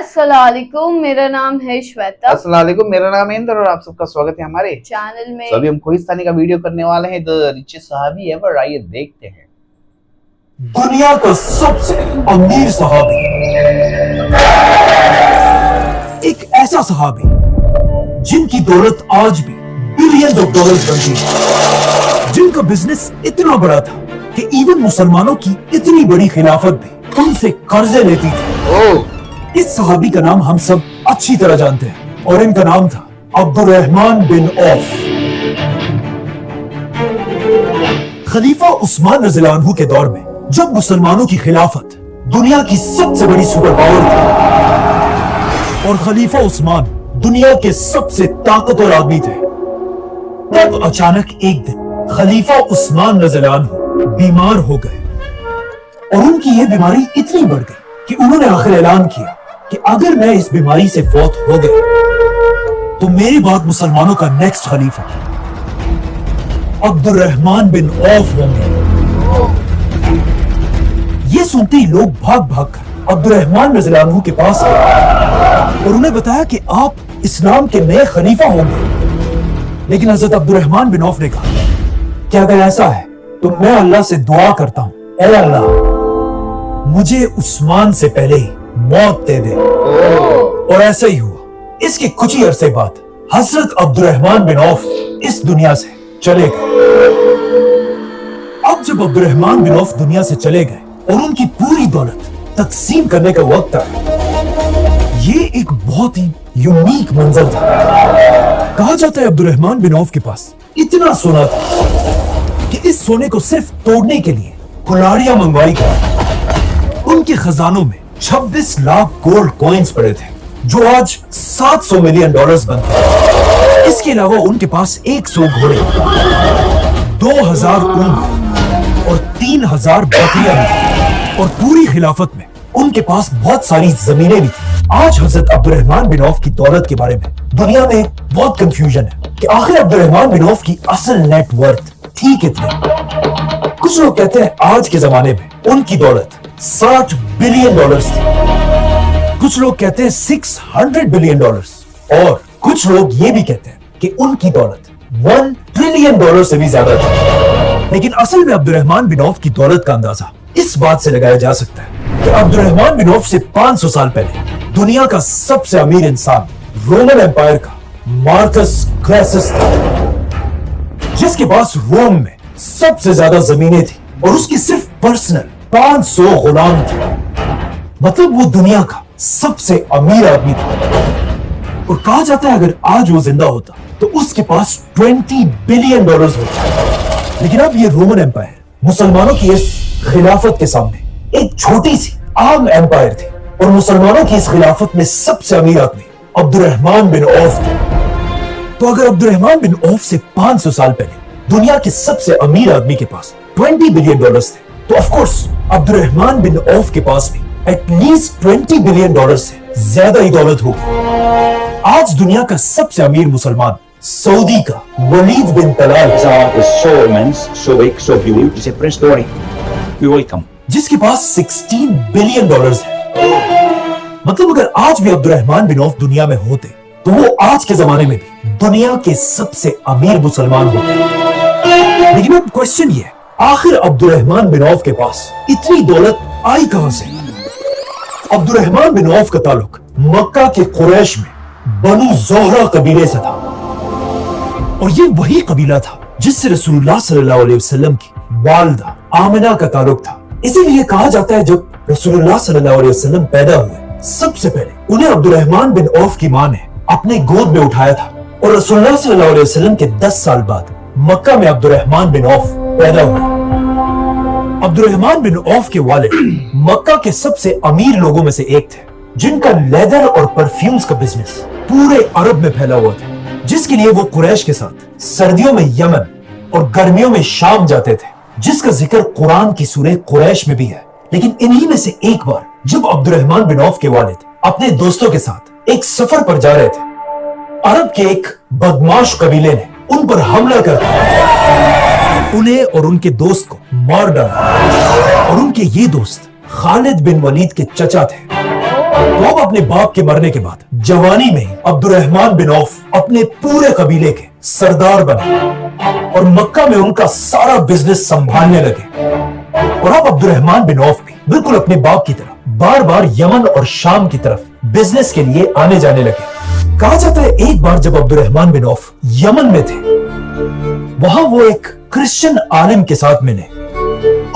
अस्सलाम वालेकुम, मेरा नाम है श्वेता। अस्सलाम वालेकुम, मेरा नाम है इंद्र और आप सबका स्वागत है हमारे चैनल में। तो अभी हम कोहिस्तानी का वीडियो करने वाले हैं, द रिचेस्ट सहाबी एवर। आइए देखते हैं। दुनिया का सबसे अमीर सहाबी, एक ऐसा सहाबी जिनकी दौलत आज भी बिलियंस ऑफ डॉलर्स बनती है, जिनका बिजनेस इतना बड़ा था कि इवन मुसलमानों की इतनी बड़ी खिलाफत भी उनसे कर्जे लेती थी। इस सहाबी का नाम हम सब अच्छी तरह जानते हैं और इनका नाम था अब्दुर्रहमान बिन औफ। खलीफा उस्मान रज़ियल्लाहु अन्हु के दौर में जब मुसलमानों की खिलाफत दुनिया की सबसे बड़ी सुपर पावर थी और खलीफा उस्मान दुनिया के सबसे ताकतवर आदमी थे, तब अचानक एक दिन खलीफा उस्मान रज़ियल्लाहु अन्हु बीमार हो गए और उनकी यह बीमारी इतनी बढ़ गई कि उन्होंने आखिर ऐलान किया कि अगर मैं इस बीमारी से फौत हो गया तो मेरी बाद मुसलमानों का नेक्स्ट खलीफा अब्दुर्रहमान बिन औफ होंगे। ये सुनते ही लोग भाग भाग कर अब्दुर्रहमान रज़ियल्लाहु अन्हु के पास गए और उन्हें बताया कि आप इस्लाम के नए खलीफा होंगे। लेकिन हजरत अब्दुर्रहमान बिन औफ ने कहा कि अगर ऐसा है तो मैं अल्लाह से दुआ करता हूं, ऐ अल्लाह मुझे उस्मान से पहले ही मौत दे दे। और ऐसा ही हुआ। इसके कुछ ही अरसे बाद हजरत अब्दुर्रहमान बिन औफ इस दुनिया से चले गए। अब जब अब्दुर्रहमान बिन औफ दुनिया से चले गए और उनकी पूरी दौलत तकसीम करने का वक्त आया, ये एक बहुत ही यूनिक मंजर था। कहा जाता है अब्दुर्रहमान बिन औफ के पास इतना सोना था कि इस सोने को सिर्फ तोड़ने के लिए कुल्हाड़ियां मंगवाई गई। उनके खजानों में 26 लाख गोल्ड कॉइन्स पड़े थे जो आज 700 मिलियन डॉलर्स बनते हैं। इसके अलावा उनके पास 100 घोड़े, 2000 ऊंट और 3000 बकरियां भी, और पूरी खिलाफत में उनके पास बहुत सारी जमीनें भी थी। आज हजरत अब्दुर्रहमान बिन औफ की दौलत के बारे में दुनिया में बहुत कंफ्यूजन है कि आखिर अब्दुर्रहमान बिन औफ की असल नेट वर्थ थी कितनी। कुछ लोग कहते हैं आज के जमाने में उनकी दौलत 60 बिलियन डॉलर्स थी, कुछ लोग कहते हैं 600 बिलियन डॉलर्स, और कुछ लोग ये भी कहते हैं कि उनकी दौलत 1 ट्रिलियन डॉलर से भी ज्यादा थी। लेकिन असल में अब्दुर्रहमान बिन औफ की दौलत का अंदाजा इस बात से लगाया जा सकता है कि अब्दुर्रहमान बिन औफ से 500 साल पहले दुनिया का सबसे अमीर इंसान रोमन एम्पायर का मार्कस क्रेसस था, जिसके पास रोम में सबसे ज्यादा जमीनें थी और उसकी सिर्फ पर्सनल 500 गुलाम थे। मतलब वो दुनिया का सबसे अमीर आदमी था। और कहा जाता है अगर आज वो जिंदा होता तो उसके पास 20 बिलियन डॉलर्स होते। लेकिन अब ये रोमन एम्पायर मुसलमानों की इस खिलाफत के सामने एक छोटी सी आम एम्पायर थी, और मुसलमानों की इस खिलाफत में सबसे अमीर आदमी अब्दुर्रहमान बिन औफ थे। तो अगर अब्दुर्रहमान बिन औफ से 500 साल पहले दुनिया के सबसे अमीर आदमी के पास 20 बिलियन डॉलर्स थे, तो ऑफ कोर्स अब्दुर्रहमान बिन औफ के पास भी एटलीस्ट 20 बिलियन डॉलर से ज्यादा ही दौलत होगी। आज दुनिया का सबसे अमीर मुसलमान सऊदी का वलीद बिन Talal, so immense, so big, so huge. He's a prince story. We welcome. जिसके पास 16 बिलियन डॉलर्स है। मतलब अगर आज भी अब्दुर्रहमान बिन औफ दुनिया में होते तो वो आज के जमाने में भी दुनिया के सबसे अमीर मुसलमान होते। लेकिन अब क्वेश्चन ये है, आखिर अब्दुर्रहमान बिन औफ के पास इतनी दौलत आई कहां से? अब्दुर्रहमान बिन औफ का ताल्लुक मक्का के कुरैश में बनु ज़ोहरा कबीले से था, और ये वही कबीला था जिससे रसूलुल्लाह सल्लल्लाहु अलैहि वसल्लम की वालिदा आमिना का ताल्लुक था। इसीलिए कहा जाता है जब रसूलुल्लाह सल्लल्लाहु अलैहि वसल्लम पैदा हुए, सबसे पहले उन्हें अब्दुर्रहमान बिन औफ की मां ने अपने गोद में उठाया था, और रसूलुल्लाह सल्लल्लाहु अलैहि वसल्लम के 10 साल बाद मक्का में अब्दुर्रहमान बिन औफ पैदा हुए। अब्दुर्रहमान बिन औफ के वालिद मक्का के सबसे अमीर लोगों में से एक थे, जिनका लेदर और परफ्यूम्स का बिजनेस पूरे अरब में फैला हुआ था, जिसके लिए वो कुरैश के साथ सर्दियों में यमन और गर्मियों में शाम जाते थे, जिसका जिक्र कुरान की सूरह कुरैश में भी है। लेकिन इन्हीं में से एक बार जब अब्दुर्रहमान बिन औफ के वालिद अपने दोस्तों के साथ एक सफर पर जा रहे थे, अरब के एक बदमाश कबीले ने उन पर हमला कर उन्हें और उनके दोस्त को मार डाला। और उनके ये दोस्त खालिद बिन वलीद के चचा थे। तो अब अपने बाप के मरने के बाद जवानी में ही अब्दुर्रहमान बिन औफ अपने पूरे कबीले के सरदार बने और मक्का में उनका सारा बिजनेस संभालने लगे। और अब अब्दुर्रहमान बिन औफ भी बिल्कुल अपने बाप की तरह बार बार यमन और शाम की तरफ बिजनेस के लिए आने जाने लगे। कहा जाता है एक बार जब अब्दुर्रहमान बिन औफ यमन में थे, वहां वो एक क्रिश्चियन आलिम के साथ मिले।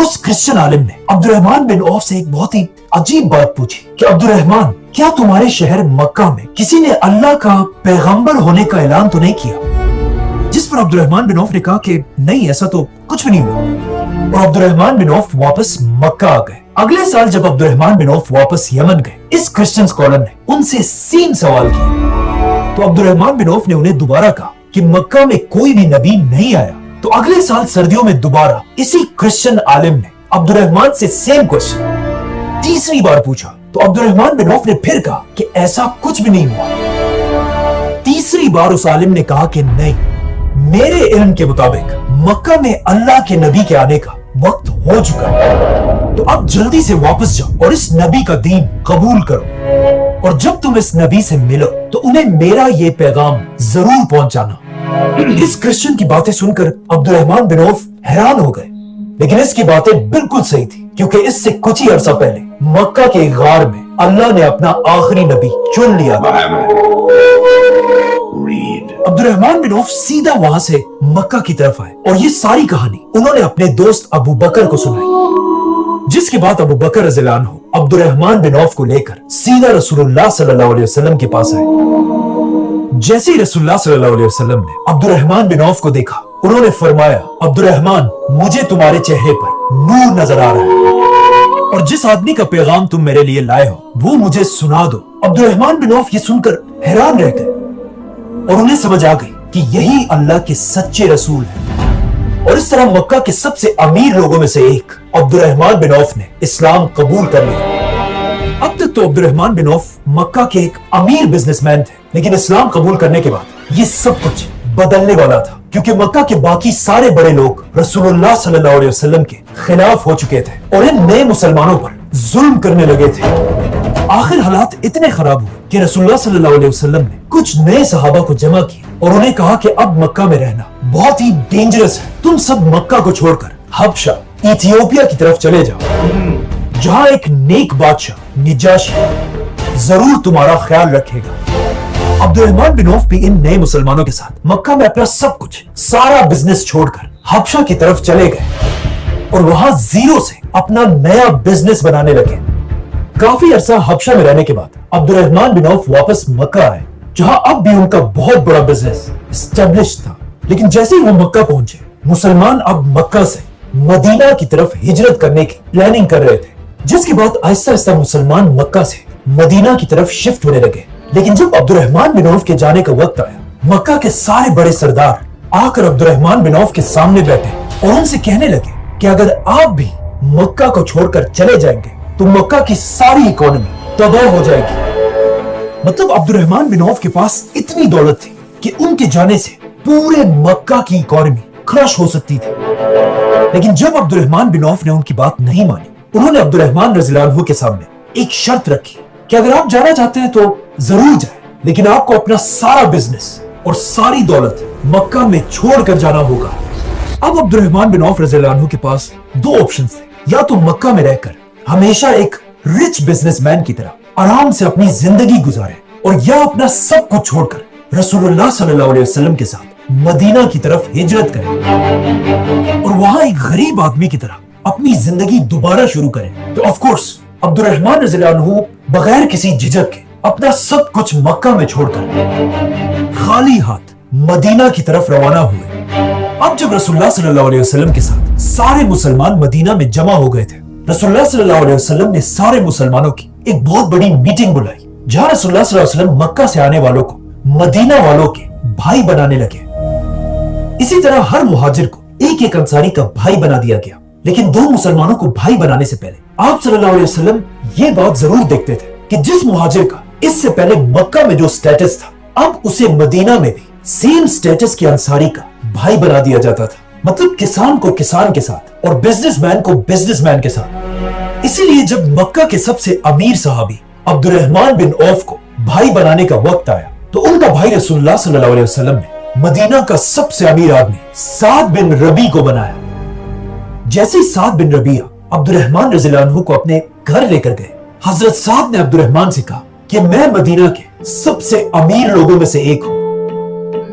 उस क्रिश्चियन आलिम ने अब्दुर्रहमान बिन औफ से एक बहुत ही अजीब बात पूछी कि अब्दुर्रहमान, क्या तुम्हारे शहर मक्का में किसी ने अल्लाह का पैगंबर होने का ऐलान तो नहीं किया? जिस पर अब्दुर्रहमान बिन औफ ने कहा कि नहीं, ऐसा तो कुछ भी नहीं हुआ। और अब्दुर्रहमान बिन औफ वापस मक्का आ गए। अगले साल जब अब्दुर्रहमान बिन औफ वापस यमन गए, इस क्रिश्चियन स्कॉलर ने उनसे सेम सवाल किया। तो अब्दुर्रहमान बिन औफ ने उन्हें दोबारा कहा कि मक्का में कोई भी नबी नहीं आया। तो अगले साल सर्दियों में दोबारा इसी क्रिश्चियन आलिम ने अब्दुर्रहमान से सेम क्वेश्चन तीसरी बार पूछा। तो अब्दुर्रहमान बिन औफ ने फिर कहा कि ऐसा कुछ भी नहीं हुआ। तीसरी बार उस आलिम ने कहा कि नहीं, मेरे इल्म के मुताबिक मक्का में अल्लाह के नबी के आने का वक्त हो चुका है, तो अब जल्दी से वापस जाओ और इस नबी का दीन कबूल करो। और जब तुम इस नबी से मिलो तो उन्हें मेरा ये पैगाम जरूर पहुंचाना। इस क्रिश्चियन की बातें सुनकर अब्दुर्रहमान बिन औफ हैरान हो गए, लेकिन इसकी बातें बिल्कुल सही थी, क्योंकि इससे कुछ ही अरसा पहले मक्का के गार में अल्लाह ने अपना आखिरी नबी चुन लिया था। अब्दुर्रहमान बिन औफ सीधा वहां से मक्का की तरफ आए और ये सारी कहानी उन्होंने अपने दोस्त अबू बकर को सुनाई, जिसके बाद अबू बकर रज़ियल्लाहु अन्हु अब्दुर्रहमान बिन औफ को लेकर सीधा रसूलुल्लाह सल्लल्लाहु अलैहि वसल्लम के पास आए। जैसे ही रसूलुल्लाह सल्लल्लाहु अलैहि वसल्लम ने अब्दुर्रहमान बिन औफ को देखा, उन्होंने फरमाया, अब्दुर्रहमान, मुझे तुम्हारे चेहरे पर नूर नजर आ रहा है और जिस आदमी का पैगाम तुम मेरे लिए लाए हो वो मुझे सुना दो। अब्दुर्रहमान बिन औफ ये सुनकर हैरान रह गए और उन्हें समझ आ गई कि यही अल्लाह के सच्चे रसूल हैं। और इस तरह मक्का के सबसे अमीर लोगों में से एक अब्दुर्रहमान बिन औफ ने इस्लाम कबूल कर लिया। अब तक तो अब्दुर्रहमान बिन औफ मक्का के एक अमीर बिजनेसमैन थे, लेकिन इस्लाम कबूल करने के बाद ये सब कुछ बदलने वाला था, क्योंकि मक्का के बाकी सारे बड़े लोग रसूलुल्लाह सल्लल्लाहु अलैहि वसल्लम के खिलाफ हो चुके थे और इन नए मुसलमानों पर जुल्म करने लगे थे। आखिर हालात इतने खराब हुए कि रसूलुल्लाह सल्लल्लाहु अलैहि वसल्लम ने कुछ नए सहाबा को जमा किया और उन्हें कहा कि अब मक्का में रहना बहुत ही डेंजरस है, तुम सब मक्का को छोड़कर हबशा, इथियोपिया की तरफ चले जाओ, जहां एक नेक बादशाह निजाशी जरूर तुम्हारा ख्याल रखेगा। अब्दुर्रहमान बिन औफ भी इन नए मुसलमानों के साथ मक्का में अपना सब कुछ, सारा बिजनेस छोड़कर हबशा की तरफ चले गए और वहां जीरो से अपना नया बिजनेस बनाने लगे। काफी अरसा हबशा में रहने के बाद अब्दुर्रहमान बिन औफ वापस मक्का आए, जहां अब भी उनका बहुत बड़ा बिजनेस एस्टेब्लिश था। लेकिन जैसे ही वो मक्का पहुंचे, मुसलमान अब मक्का से मदीना की तरफ हिजरत करने की प्लानिंग कर रहे थे, जिसके बाद आहिस्ता आहिस्ता मुसलमान मक्का से मदीना की तरफ शिफ्ट होने लगे। लेकिन जब अब्दुर्रहमान बिन औफ के जाने का वक्त आया, मक्का के सारे बड़े सरदार आकर अब्दुर्रहमान बिन औफ के सामने बैठे और उनसे कहने लगे कि अगर आप भी मक्का को छोड़कर चले जाएंगे तो मक्का की सारी इकोनॉमी तबाह हो जाएगी। मतलब अब्दुर्रहमान बिन औफ के पास इतनी दौलत थी कि उनके जाने से पूरे मक्का की इकोनॉमी क्रश हो सकती थी। लेकिन जब अब्दुर्रहमान बिन औफ ने उनकी बात नहीं मानी, उन्होंने अब्दुर्रहमान रज़ियल्लाहु अन्हु के सामने एक शर्त रखी कि अगर आप जाना चाहते हैं तो जरूर जाए, लेकिन आपको अपना सारा बिजनेस और सारी दौलत मक्का में छोड़कर जाना होगा। अब अब्दुर्रहमान बिन औफ रज़ियल्लाहु अन्हु के पास दो ऑप्शंस थे, या तो मक्का में रहकर हमेशा एक रिच बिजनेसमैन की तरह आराम से अपनी जिंदगी गुजारे, और या अपना सब कुछ छोड़कर रसूलुल्लाह सल्लल्लाहु अलैहि वसल्लम के साथ मदीना की तरफ हिजरत करें और वहां एक गरीब आदमी की तरह अपनी जिंदगी दोबारा शुरू करें। तो ऑफ कोर्स अब्दुर्रहमान रज़ियल्लाहु अन्हु बगैर किसी झिझक के अपना सब कुछ मक्का में छोड़कर खाली हाथ मदीना की तरफ रवाना हुए। अब जब रसूलुल्लाह सल्लल्लाहु अलैहि वसल्लम के साथ सारे मुसलमान मदीना में जमा हो गए थे, रसूलुल्लाह सल्लल्लाहु अलैहि वसल्लम ने सारे मुसलमानों की एक बहुत बड़ी मीटिंग बुलाई, जहां रसूलुल्लाह सल्लल्लाहु अलैहि वसल्लम मक्का से आने वालों को मदीना वालों के भाई बनाने लगे। इसी तरह हर मुहाजिर को एक एक अंसारी का भाई बना दिया गया। लेकिन दो मुसलमानों को भाई बनाने से पहले आप सल्लल्लाहु अलैहि वसल्लम ये बात जरूर देखते थे कि जिस मुहाजिर का इससे पहले मक्का में जो स्टेटस था, अब उसे मदीना में भी सेम स्टेटस के अंसारी का भाई बना दिया जाता था। मतलब किसान को किसान के साथ और बिजनेसमैन को बिजनेसमैन के साथ। इसीलिए जब मक्का के सबसे अमीर सहाबी عبد الرحمن बिन औफ को भाई बनाने का वक्त आया तो उनका भाई रसूलुल्लाह सल्लल्लाहु अलैहि वसल्लम ने मदीना का सबसे अमीर आदमी साद बिन रबी को बनाया। जैसे ही साद बिन रबिया अब्दुर्रहमान रज़ियल्लाहु अन्हु को अपने घर लेकर गए, हजरत साद ने अब्दुर्रहमान से कहा कि मैं मदीना के सबसे अमीर लोगों में से एक हूं,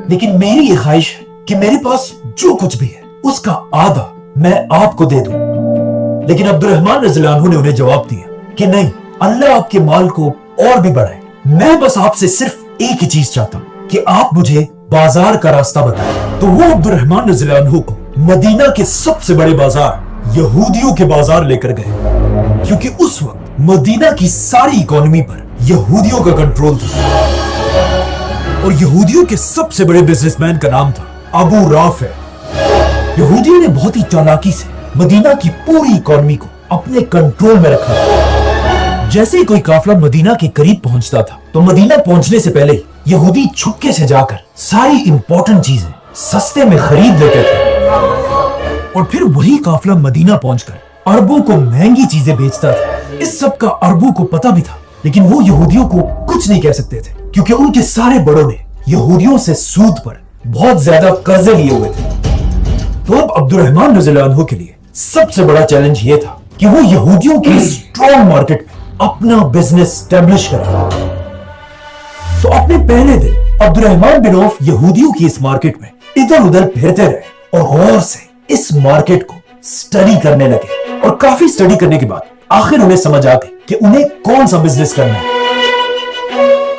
लेकिन मेरी ये ख्वाहिश है कि मेरे पास जो कुछ भी है उसका आधा मैं आपको दे दूं। लेकिन अब्दुर्रहमान रज़ियल्लाहु अन्हु ने उन्हें जवाब दिया कि नहीं, अल्लाह आपके माल को और भी बढ़ाए, मैं बस आपसे सिर्फ एक ही चीज चाहता हूं कि आप मुझे बाजार का रास्ता बताएं। तो वो अब्दुर्रहमान रज़ियल्लाहु अन्हु को मदीना के सबसे बड़े बाजार यहूदियों के बाजार लेकर गए, क्योंकि उस वक्त मदीना की सारी इकोनॉमी पर यहूदियों का कंट्रोल था और यहूदियों के सबसे बड़े बिजनेसमैन का नाम था अबू राफे। यहूदियों ने बहुत ही चालाकी से मदीना की पूरी इकोनॉमी को अपने कंट्रोल में रखा। जैसे ही कोई काफिला मदीना के करीब पहुंचता था तो मदीना पहुंचने से पहले ही यहूदी छुपके से जाकर सारी इंपॉर्टेंट चीजें सस्ते में खरीद लेते थे और फिर वही काफिला मदीना पहुंचकर अरबों को महंगी चीजें बेचता था। इस सब का अरबों को पता भी था, लेकिन वो यहूदियों को कुछ नहीं कह सकते थे क्योंकि उनके सारे बड़ों ने यहूदियों से सूद पर बहुत ज्यादा कर्जे लिए हुए थे। तो अब अब्दुर्रहमान रज़ियल्लाहु अन्हु के लिए सबसे बड़ा चैलेंज ये था कि वो यहूदियों के स्ट्रॉन्ग मार्केट में अपना बिजनेस स्टैब्लिश करें। तो अपने पहले दिन अब्दुर्रहमान बिन औफ यहूदियों की इस मार्केट में इधर उधर फिरते रहे और गौर से इस मार्केट को स्टडी करने लगे और काफी स्टडी करने के बाद आखिर उन्हें समझ आ गई कि उन्हें कौन सा बिजनेस करना है।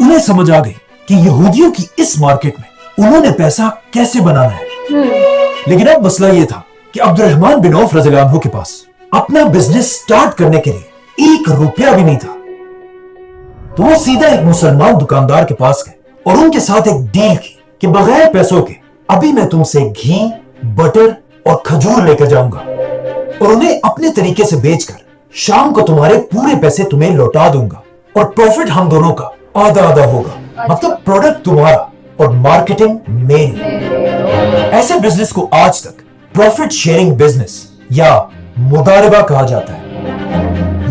उन्हें समझ आ गई कि यहूदियों की इस मार्केट में उन्होंने पैसा कैसे बनाना है। लेकिन अब मसला यह था कि अब्दुर्रहमान बिन औफ रज़ियल्लाहु अन्हु के पास अपना बिजनेस स्टार्ट करने के लिए 1 रुपया भी नहीं था। तो वो सीधा एक मुसलमान दुकानदार के पास गए और उनके साथ एक डील की कि बगैर पैसों के अभी मैं तुमसे घी, बटर और खजूर लेकर जाऊंगा और उन्हें अपने तरीके से बेचकर शाम को तुम्हारे पूरे पैसे तुम्हें लौटा दूंगा और प्रॉफिट हम दोनों का आधा आधा होगा। मतलब प्रोडक्ट तुम्हारा और मार्केटिंग मेरी। ऐसे बिजनेस को आज तक प्रॉफिट शेयरिंग बिजनेस या मुदारिबा कहा जाता है।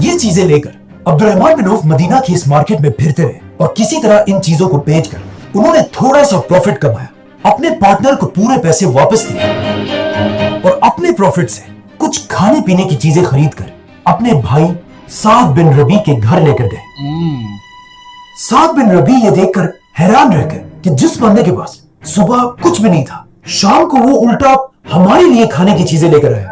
ये चीजें लेकर अब्दुर्रहमान बिन औफ मदीना की इस मार्केट में फिरते रहे और किसी तरह इन चीजों को बेचकर उन्होंने थोड़ा सा प्रॉफिट कमाया, अपने पार्टनर को पूरे पैसे वापस दिए और अपने प्रॉफिट से कुछ खाने पीने की चीजें खरीदकर अपने भाई साद बिन रबी के घर लेकर गए। साद बिन रबी ये देखकर हैरान रह गए कि जिस बंदे के पास सुबह कुछ भी नहीं था, शाम को वो उल्टा हमारे लिए खाने की चीजें लेकर आया।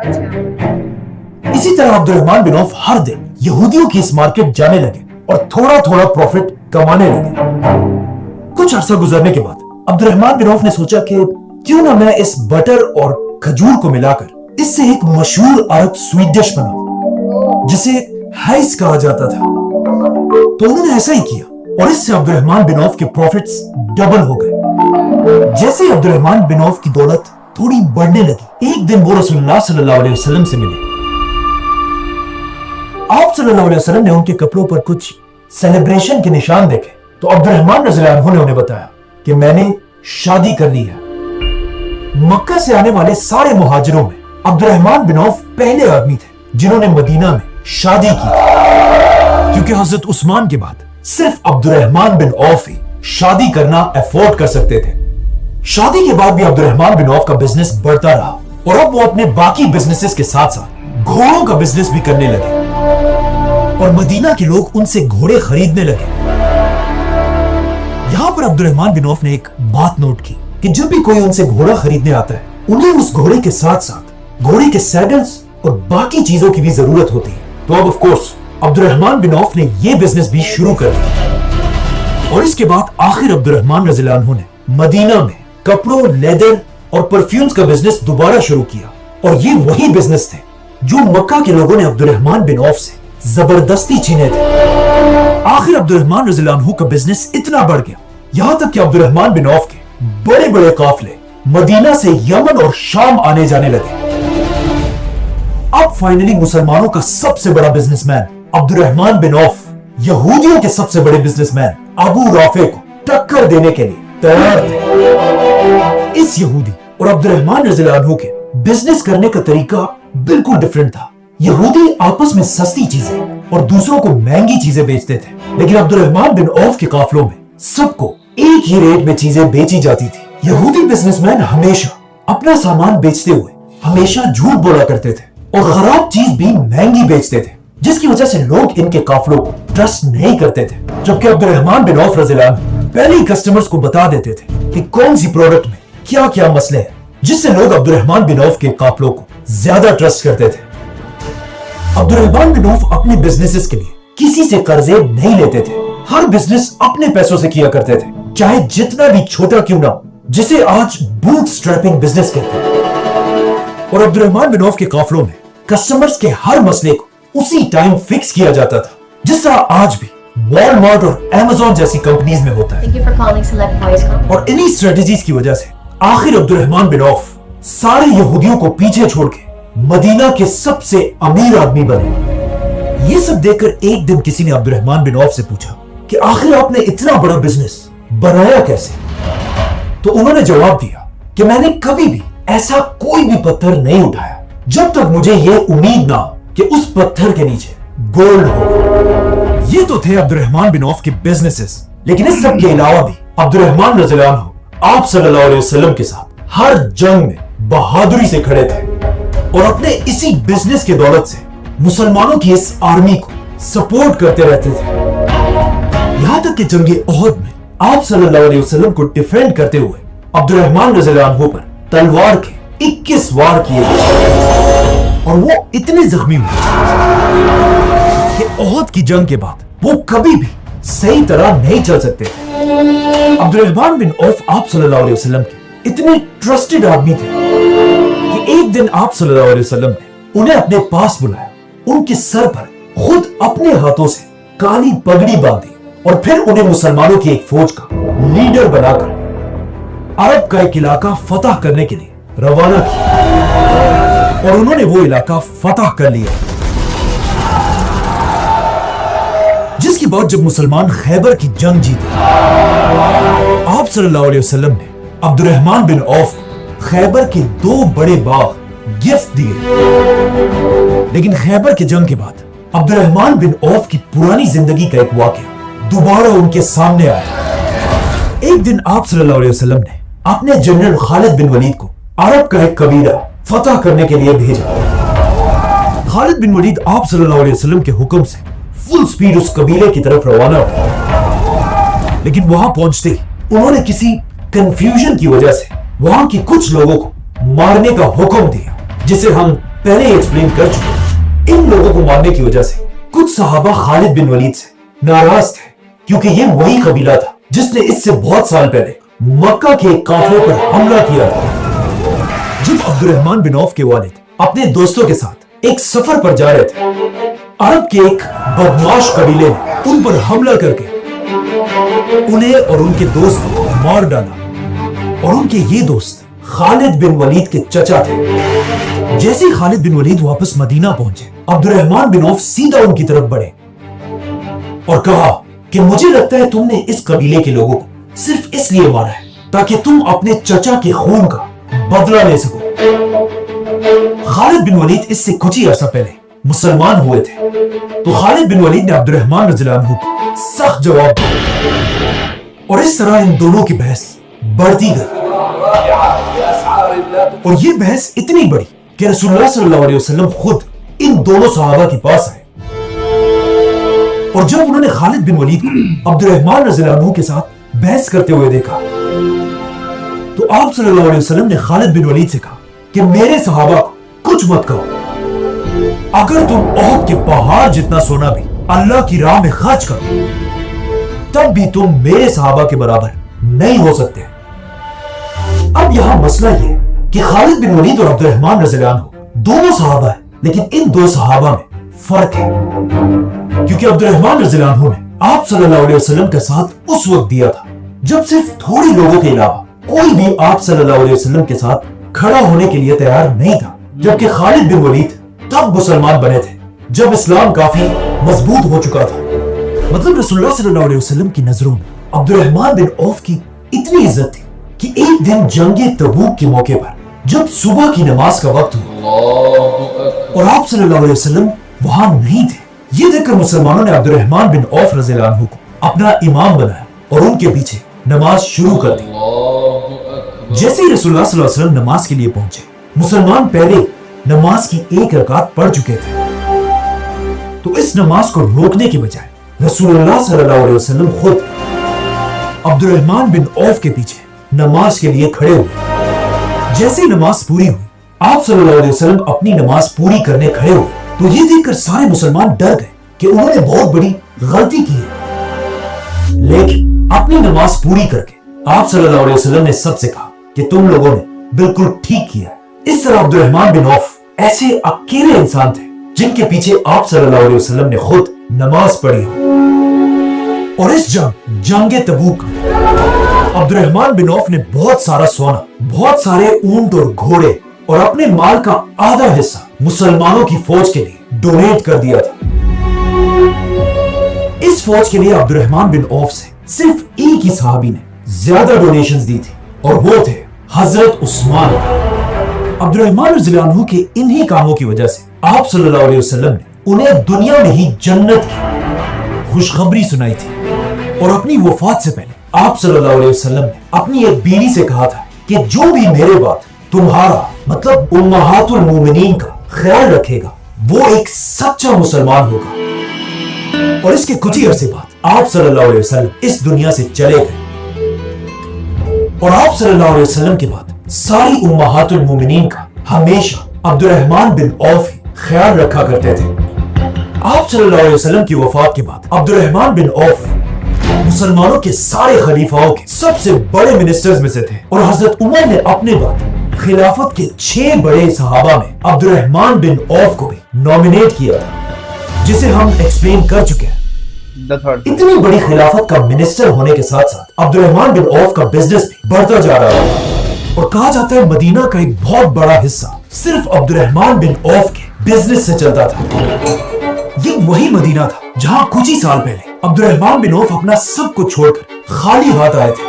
इसी तरह अब्दुर्रहमान बिन औफ हर दिन यहूदियों की इस मार्केट जाने लगे और थोड़ा थोड़ा प्रॉफिट कमाने लगे। कुछ अरसा गुजरने के बाद अब्दुर्रहमान बिन औफ ने सोचा कि क्यों ना मैं इस बटर और खजूर को मिलाकर इससे एक मशहूर अरब स्वीट डिश बनाऊं जिसे हाइस कहा जाता था। तो उन्होंने ऐसा ही किया और इससे अब्दुर्रहमान बिन औफ के प्रॉफिट्स डबल हो गए। जैसे ही अब्दुर्रहमान बिन औफ की दौलत थोड़ी बढ़ने लगी, एक दिन वो रसूलुल्लाह सल्लल्लाहु अलैहि वसल्लम से मिले। आप सल्लल्लाहु अलैहि वसल्लम ने उनके कपड़ों पर कुछ सेलिब्रेशन के निशान देखे तो अब्दुर्रहमान रज़ियल्लाहु अन्हु ने उन्हें बताया कि मैंने शादी कर ली है। मक्का से आने वाले सारे मुहाजिरों में अब्दुर्रहमान बिन औफ पहले आदमी थे जिन्होंने मदीना में शादी की थी, क्योंकि हजरत उस्मान के बाद सिर्फ अब्दुर्रहमान बिन औफ ही शादी करना अफोर्ड कर सकते थे। शादी के बाद भी अब्दुर्रहमान बिन औफ का बिजनेस बढ़ता रहा और अब वो अपने बाकी बिजनेसेस के साथ साथ घोड़ों का बिजनेस भी करने लगे और मदीना के लोग उनसे घोड़े खरीदने लगे। यहां पर अब्दुर्रहमान बिन औफ ने एक बात नोट की कि जब भी कोई उनसे घोड़ा खरीदने आता है, उन्हें उस घोड़े के साथ साथ घोड़े के सैडल्स और बाकी चीजों की भी जरूरत होती है। तो अब ऑफ कोर्स अब्दुर्रहमान बिन औफ ने यह बिजनेस भी शुरू कर दिया और इसके बाद आखिर अब्दुर्रहमान रज़ियल्लाहु अन्हु ने मदीना में कपड़ों, लेदर और परफ्यूम्स का बिजनेस दोबारा शुरू किया और ये वही बिजनेस थे जो मक्का के लोगों ने अब्दुर्रहमान बिन औफ से जबरदस्ती छीने थे। आखिर अब्दुर्रहमान रज़ियल्लाहु अन्हु का बिजनेस इतना बढ़ गया यहां तक कि अब्दुर्रहमान बिन औफ के बड़े बड़े काफिले मदीना से यमन और शाम आने जाने लगे। अब फाइनली मुसलमानों का सबसे बड़ा बिजनेसमैन अब्दुर्रहमान बिन औफ यहूदियों के सबसे बड़े बिजनेसमैन अबू राफे को टक्कर देने के लिए तैयार थे। इस यहूदी और अब्दुर्रहमान रज़ियल्लाहु अन्हु के बिजनेस करने का तरीका बिल्कुल डिफरेंट था। यहूदी आपस में सस्ती चीजें और दूसरों को महंगी चीजें बेचते थे लेकिन अब्दुर्रहमान बिन औफ के काफलों में सबको एक ही रेट में चीजें बेची जाती थी। यहूदी बिजनेसमैन हमेशा अपना सामान बेचते हुए हमेशा झूठ बोला करते थे और खराब चीज भी महंगी बेचते थे, जिसकी वजह से लोग इनके काफलों को ट्रस्ट नहीं करते थे। जबकि अब्दुर्रहमान बिन औफ रज़ियल्लाहु अन्हु पहले ही कस्टमर्स को बता देते थे कि कौन सी प्रोडक्ट में क्या क्या मसले हैं, जिससे लोग अब्दुर्रहमान बिन औफ के काफलों को ज्यादा ट्रस्ट करते थे। अब्दुर्रहमान बिन औफ अपने बिजनेसेस के लिए किसी से कर्जे नहीं लेते थे। हर बिजनेस अपने पैसों से किया करते थे, चाहे जितना भी छोटा क्यों ना हो, जिसे आज बूट स्ट्रैपिंग बिजनेस कहते हैं। और अब्दुर्रहमान बिन औफ के काफलों में कस्टमर्स के हर मसले को उसी टाइम फिक्स किया जाता था, जिस तरह आज भी वॉलमार्ट और अमेज़न जैसी कंपनीज में होता है। Thank you for calling Select Voice. और इन्हीं स्ट्रेटजीज की वजह से आखिर अब्दुर्रहमान बिन औफ सारे यहूदियों को पीछे छोड़ के मदीना के सबसे अमीर आदमी बने। ये सब देखकर एक दिन किसी ने अब्दुर्रहमान बिन औफ से पूछा कि आखिर आपने इतना बड़ा बिजनेस बनाया कैसे? तो उन्होंने जवाब दिया कि मैंने कभी भी ऐसा कोई भी पत्थर नहीं उठाया जब तक मुझे ये उम्मीद ना हो कि उस पत्थर के नीचे गोल्ड हो। ये तो थे अब्दुर्रहमान बिन औफ के बिजनेसेस, लेकिन इस सब के अलावा भी अब्दुर्रहमान रज़ियल्लाहु अन्हु आप सल्लल्लाहु अलैहि वसल्लम के साथ हर जंग में बहादुरी से खड़े थे और अपने इसी बिजनेस के दौलत से मुसलमानों की इस आर्मी को सपोर्ट करते रहते थे। यहां तक कि जंगे ओहद में आप सल्लल्लाहु अलैहि वसल्लम को डिफेंड करते हुए अब्दुर्रहमान रज़ियल्लाहु अन्हु पर तलवार के 21 वार किए गए और वो इतने जख्मी हुए कि ओहद की जंग के बाद वो कभी भी सही तरह नहीं चल सकते थे। अब्दुर्रहमान बिन औफ आप सल्लल्लाहु अलैहि वसल्लम के इतने ट्रस्टेड आदमी थे कि एक दिन आप सल्लल्लाहु अलैहि वसल्लम ने उन्हें अपने पास बुलाया, उनके सर पर खुद अपने हाथों से काली पगड़ी बांधी और फिर उन्हें मुसलमानों की एक फौज का लीडर बनाकर अरब का एक इलाका फतह करने के लिए रवाना किया और उन्होंने वो इलाका फतह कर लिया। जिसके बाद जब मुसलमान खैबर की जंग जीते, आप सल्लल्लाहु अलैहि वसल्लम ने अब्दुर्रहमान बिन औफ को खैबर के 2 बड़े बाग गिफ्ट दिए। लेकिन खैबर की जंग के बाद अब्दुर्रहमान बिन औफ की पुरानी जिंदगी का एक वाकया दोबारा उनके सामने आया। एक दिन आप सल्लल्लाहु अलैहि वसल्लम ने अपने जनरल खालिद बिन वलीद को अरब का एक कबीला फतह करने के लिए भेजा। खालिद बिन वलीद आप सल्लल्लाहु अलैहि वसल्लम के हुक्म से फुल स्पीड उस कबीले की तरफ रवाना हुआ, लेकिन वहां पहुंचते ही उन्होंने किसी कंफ्यूजन की वजह से वहां के कुछ लोगों को मारने का हुक्म दिया, जिसे हम पहले ही एक्सप्लेन कर चुके। इन लोगों को मारने की वजह से कुछ सहाबा खालिद बिन वलीद से नाराज थे, क्योंकि ये वही कबीला था जिसने इससे बहुत साल पहले मक्का के एक काफिले पर हमला किया था। जब अब्दुर्रहमान बिन औफ के वालिद अपने दोस्तों के साथ एक सफर पर जा रहे थे, अरब के एक बदमाश कबीले ने उन पर हमला करके उन्हें और उनके दोस्त को मार डाला और उनके ये दोस्त खालिद बिन वलीद के चचा थे। जैसे ही खालिद बिन वलीद वापस मदीना पहुंचे, अब्दुर्रहमान बिन औफ सीधा उनकी तरफ बढ़े और कहा कि मुझे लगता है तुमने इस कबीले के लोगों को सिर्फ इसलिए मारा है ताकि तुम अपने चचा के खून का बदला ले सको। खालिद बिन वलीद इससे कुछ ही अर्सा पहले मुसलमान हुए थे, तो खालिद बिन वलीद ने अब्दुर्रहमान रज़ियल्लाहु अन्हु को सख्त जवाब दिया और इस तरह इन दोनों की बहस बढ़ती गई और ये बहस इतनी बड़ी कि रसूलुल्लाह सल्लल्लाहु अलैहि वसल्लम खुद इन दोनों सहाबा के पास आए और जब उन्होंने खालिद बिन वलीद को अब्दुर्रहमान रज़ियल्लाहु अन्हु के साथ बहस करते हुए देखा, तो आप सल्लल्लाहु अलैहि वसल्लम ने खालिद बिन वलीद से कहा कि मेरे सहाबा को कुछ मत कहो। अगर तुम ओहद के पहाड़ जितना सोना भी अल्लाह की राह में खर्च करो, तब भी तुम मेरे सहाबा के बराबर नहीं हो सकते। अब यहां मसला ये कि खालिद बिन वलीद और अब्दुर्रहमान रज़ियल्लाहु अन्हु दोनों सहाबा हैं, लेकिन इन दो सहाबा में फर्क है, क्योंकि अब्दुर्रहमान रज़ियल्लाहु अन्हु ने आप सल्लल्लाहु अलैहि वसल्लम का साथ उस वक्त दिया था जब सिर्फ थोड़ी लोगों के अलावा कोई भी आप सल्लल्लाहु अलैहि वसल्लम के साथ खड़ा होने के लिए तैयार नहीं था। जबकि खालिद बिन वलीद तब मुसलमान बने थे जब इस्लाम काफी मजबूत हो चुका था। मतलब रसूलुल्लाह सल्लल्लाहु अलैहि वसल्लम की नजरों में अब्दुर्रहमान बिन औफ की इतनी इज्जत थी कि एक दिन जंगे तबूक के मौके पर जब सुबह की नमाज का वक्त हुआ और आप सल्लल्लाहु अलैहि वसल्लम वहां नहीं थे, یہ دیکھ کر مسلمانوں نے عبدالرحمن بن عوف رضی اللہ عنہ کو اپنا امام بنایا اور ان کے پیچھے نماز شروع کر دی. جیسے ہی رسول اللہ صلی اللہ علیہ وسلم نماز کے لیے پہنچے, مسلمان پہلے نماز کی ایک رکعت پڑھ چکے تھے, تو اس نماز کو روکنے کے بجائے رسول اللہ صلی اللہ علیہ وسلم خود عبدالرحمن بن عوف کے پیچھے نماز کے لیے کھڑے ہوئے. جیسے ہی نماز پوری ہوئی, آپ صلی اللہ علیہ وسلم اپنی نماز پوری کرنے کھڑے ہوئے, تو یہ دیکھ کر سارے مسلمان ڈر گئے کہ انہوں نے بہت بڑی غلطی کی ہے. لیکن اپنی نماز پوری کر کے آپ صلی اللہ علیہ وسلم نے سب سے کہا کہ تم لوگوں نے بالکل ٹھیک کیا. اس طرح عبدالرحمن بن عوف ایسے اکیلے انسان تھے جن کے پیچھے آپ صلی اللہ علیہ وسلم نے خود نماز پڑھی. اور اس جنگ تبوک عبدالرحمن بن عوف نے بہت سارا سونا, بہت سارے اونٹ اور گھوڑے اور اپنے مال کا آدھا حصہ مسلمانوں کی فوج کے لیے ڈونیٹ کر دیا تھا. اس فوج کے لیے عبدالرحمن بن عوف سے صرف ایک ہی صحابی نے زیادہ ڈونیشنز دی تھی, اور وہ تھے حضرت عثمان. عبدالرحمن رضی اللہ عنہ کے انہی کاموں کی وجہ سے آپ صلی اللہ علیہ وسلم نے انہیں دنیا میں ہی جنت کی خوشخبری سنائی تھی. اور اپنی وفات سے پہلے آپ صلی اللہ علیہ وسلم نے اپنی ایک بیوی سے کہا تھا کہ جو بھی میرے بعد تمہارا مطلب امہات المومنین کا خیال رکھے گا وہ ایک سچا مسلمان ہوگا. اور اس کے کچھ ہی عرصے بعد آپ صلی اللہ علیہ وسلم اس دنیا سے چلے گئے. اور آپ صلی اللہ علیہ وسلم کے بعد ساری امہات المومنین کا ہمیشہ عبدالرحمن بن عوف ہی خیال رکھا کرتے تھے. آپ صلی اللہ علیہ وسلم کی وفات کے بعد عبدالرحمن بن عوف مسلمانوں کے سارے خلیفاؤں کے سب سے بڑے منسٹرز میں سے تھے, اور حضرت عمر نے اپنے بعد خلافت کے 6 بڑے صحابہ میں عبدالرحمن بن عوف کو بھی نومینیٹ کیا تھا, جسے ہم ایکسپلین کر چکے ہیں. اتنی بڑی خلافت کا منسٹر ہونے کے ساتھ ساتھ عبدالرحمن بن عوف کا بزنس بھی بڑھتا جا رہا تھا, اور کہا جاتا ہے مدینہ کا ایک بہت بڑا حصہ صرف عبدالرحمن بن عوف کے بزنس سے چلتا تھا. یہ وہی مدینہ تھا جہاں کچھ ہی سال پہلے عبدالرحمن بن عوف اپنا سب کچھ چھوڑ کر خالی ہاتھ آئے تھے,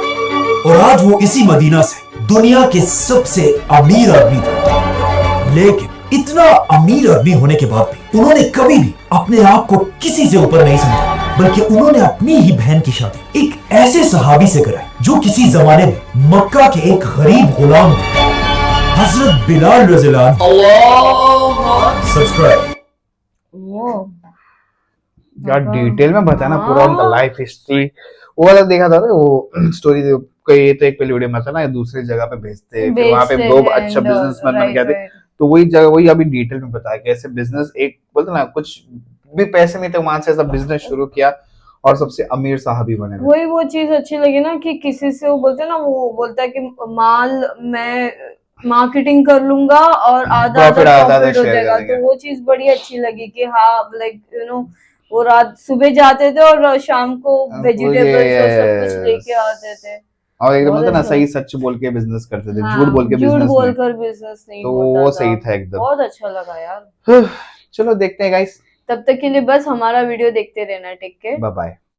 اور آج وہ اسی مدینہ سے دنیا کے سب سے امیر آدمی تھا. لیکن اتنا امیر آدمی ہونے کے بعد بھی انہوں نے کبھی بھی اپنے آپ کو کسی سے اوپر نہیں سمجھا, بلکہ انہوں نے اپنی ہی بہن کی شادی ایک ایسے صحابی سے کرائی جو کسی زمانے میں مکہ کے ایک غریب غلام تھے, حضرت بلال رضی اللہ عنہ. سبسکرائب. یار ڈیٹیل میں بتانا پورا ان کا لائف ہسٹری. وہ والا دیکھا تھا نا, وہ سٹوری یہ تو ایک پہلی ویڈیو میں تھا نا, دوسری جگہ پہ بھیجتے ہیں, وہاں پہ لوگ اچھا بزنس مین بن گئے تھے, تو وہی جگہ وہی ابھی ڈیٹیل میں بتایا کیسے بزنس ایک بولتے نا کچھ بھی پیسے نہیں تھے وہاں سے ایسا بزنس شروع کیا اور سب سے امیر صحابی بنے. وہی وہ چیز اچھی لگی نا کہ کسی سے وہ بولتے نا, وہ بولتا ہے کہ مال میں مارکیٹنگ کر لوں گا اور آدھا پروفٹ ہو جائے گا, تو وہ چیز بڑی اچھی لگی کہ ہاں لائک یو نو وہ رات صبح جاتے تھے اور شام کو ویجیٹیبلز اور سب کچھ لے کے آتے تھے, اور ایک دم بولتے نا صحیح سچ بول کے بزنس کرتے تھے, جھوٹ بول کے بزنس نہیں, تو وہ صحیح تھا ایک دم. بہت اچھا لگا یار. چلو دیکھتے ہیں گائس, تب تک کے لیے بس ہمارا ویڈیو دیکھتے رہنا. Take care, bye bye.